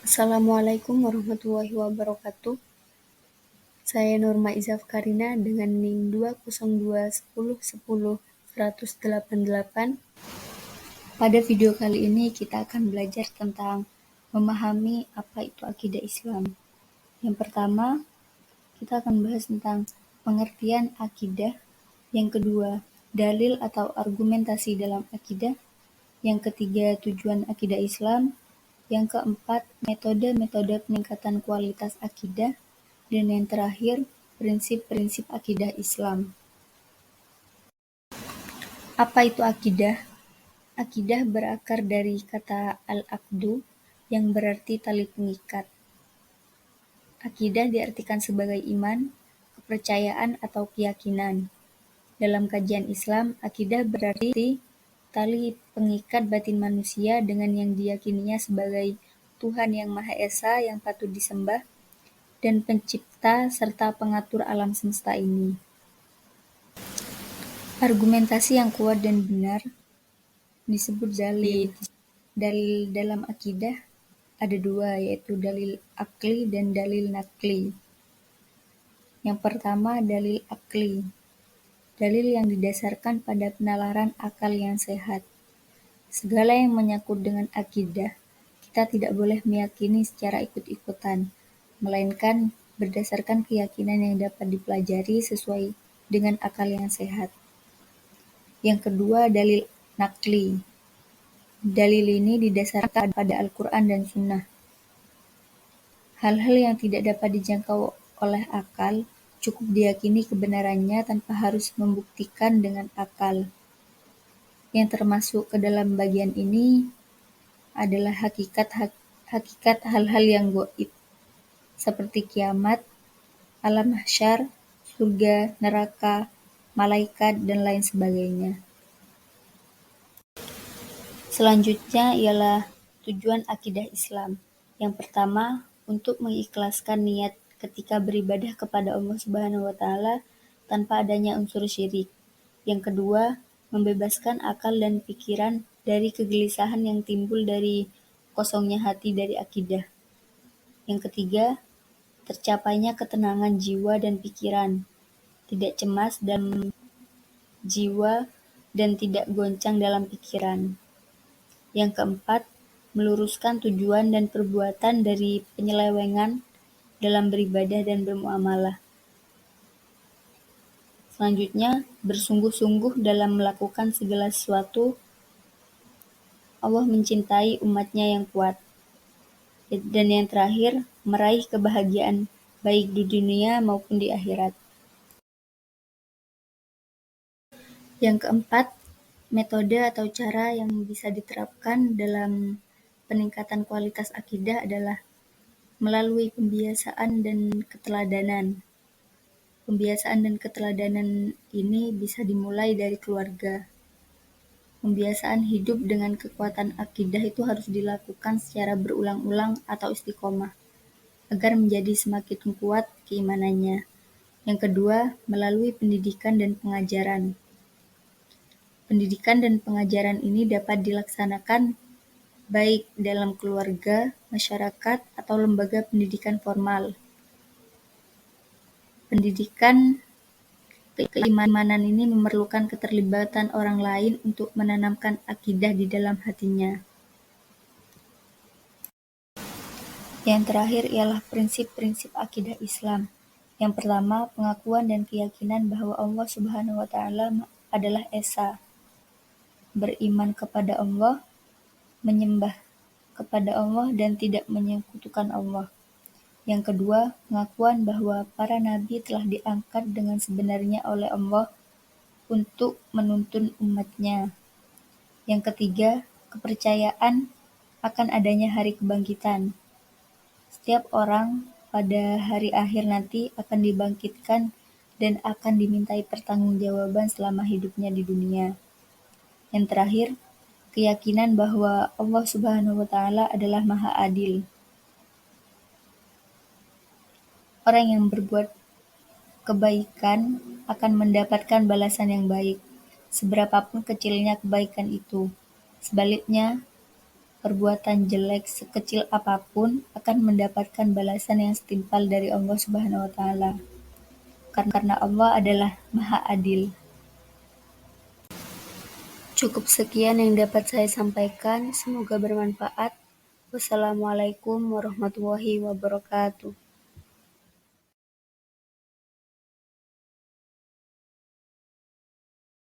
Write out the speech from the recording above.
Assalamualaikum warahmatullahi wabarakatuh. Saya Nurma Izaf Karina dengan NIM 202110188. Pada video kali ini kita akan belajar tentang memahami apa itu akidah Islam. Yang pertama, kita akan bahas tentang pengertian akidah. Yang kedua, dalil atau argumentasi dalam akidah. Yang ketiga, tujuan akidah Islam. Yang keempat, metode-metode peningkatan kualitas akidah. Dan yang terakhir, prinsip-prinsip akidah Islam. Apa itu akidah? Akidah berakar dari kata al-aqdu yang berarti tali pengikat. Akidah diartikan sebagai iman, kepercayaan atau keyakinan. Dalam kajian Islam, akidah berarti tali pengikat batin manusia dengan yang diyakininya sebagai Tuhan yang Maha Esa yang patut disembah dan pencipta serta pengatur alam semesta ini. Argumentasi yang kuat dan benar disebut dalil. Dalil dalam akidah ada dua, yaitu dalil akli dan dalil nakli. Yang pertama, dalil akli. Dalil yang didasarkan pada penalaran akal yang sehat. Segala yang menyangkut dengan akidah, kita tidak boleh meyakini secara ikut-ikutan, melainkan berdasarkan keyakinan yang dapat dipelajari sesuai dengan akal yang sehat. Yang kedua, dalil nakli. Dalil ini didasarkan pada Al-Quran dan Sunnah. Hal-hal yang tidak dapat dijangkau oleh akal cukup diyakini kebenarannya tanpa harus membuktikan dengan akal. Yang termasuk ke dalam bagian ini adalah hakikat hal-hal yang gaib, seperti kiamat, alam mahsyar, surga, neraka, malaikat, dan lain sebagainya. Selanjutnya ialah tujuan akidah Islam. Yang pertama, untuk mengikhlaskan niat ketika beribadah kepada Allah Subhanahu wa Ta'ala tanpa adanya unsur syirik. Yang kedua, membebaskan akal dan pikiran dari kegelisahan yang timbul dari kosongnya hati dari akidah. Yang ketiga, tercapainya ketenangan jiwa dan pikiran, tidak cemas dalam jiwa dan tidak goncang dalam pikiran. Yang keempat, meluruskan tujuan dan perbuatan dari penyelewengan dalam beribadah dan bermuamalah. Selanjutnya, bersungguh-sungguh dalam melakukan segala sesuatu. Allah mencintai umatnya yang kuat. Dan yang terakhir, meraih kebahagiaan baik di dunia maupun di akhirat. Yang keempat, metode atau cara yang bisa diterapkan dalam peningkatan kualitas akidah adalah melalui pembiasaan dan keteladanan. Pembiasaan dan keteladanan ini bisa dimulai dari keluarga. Pembiasaan hidup dengan kekuatan akidah itu harus dilakukan secara berulang-ulang atau istiqomah, agar menjadi semakin kuat keimanannya. Yang kedua, melalui pendidikan dan pengajaran. Pendidikan dan pengajaran ini dapat dilaksanakan baik dalam keluarga, masyarakat, atau lembaga pendidikan formal. Pendidikan keimanan ini memerlukan keterlibatan orang lain untuk menanamkan akidah di dalam hatinya. Yang terakhir ialah prinsip-prinsip akidah Islam. Yang pertama, pengakuan dan keyakinan bahwa Allah Subhanahu wa Ta'ala adalah Esa. Beriman kepada Allah, menyembah kepada Allah dan tidak menyekutukan Allah. Yang kedua, pengakuan bahwa para nabi telah diangkat dengan sebenarnya oleh Allah untuk menuntun umatnya. Yang ketiga, kepercayaan akan adanya hari kebangkitan. Setiap orang pada hari akhir nanti akan dibangkitkan dan akan dimintai pertanggungjawaban selama hidupnya di dunia. Yang terakhir, keyakinan bahwa Allah Subhanahu wa Ta'ala adalah Maha Adil. Orang yang berbuat kebaikan akan mendapatkan balasan yang baik, seberapapun kecilnya kebaikan itu. Sebaliknya, perbuatan jelek sekecil apapun akan mendapatkan balasan yang setimpal dari Allah Subhanahu wa Ta'ala, karena Allah adalah Maha Adil. Cukup sekian yang dapat saya sampaikan, semoga bermanfaat. Wassalamualaikum warahmatullahi wabarakatuh.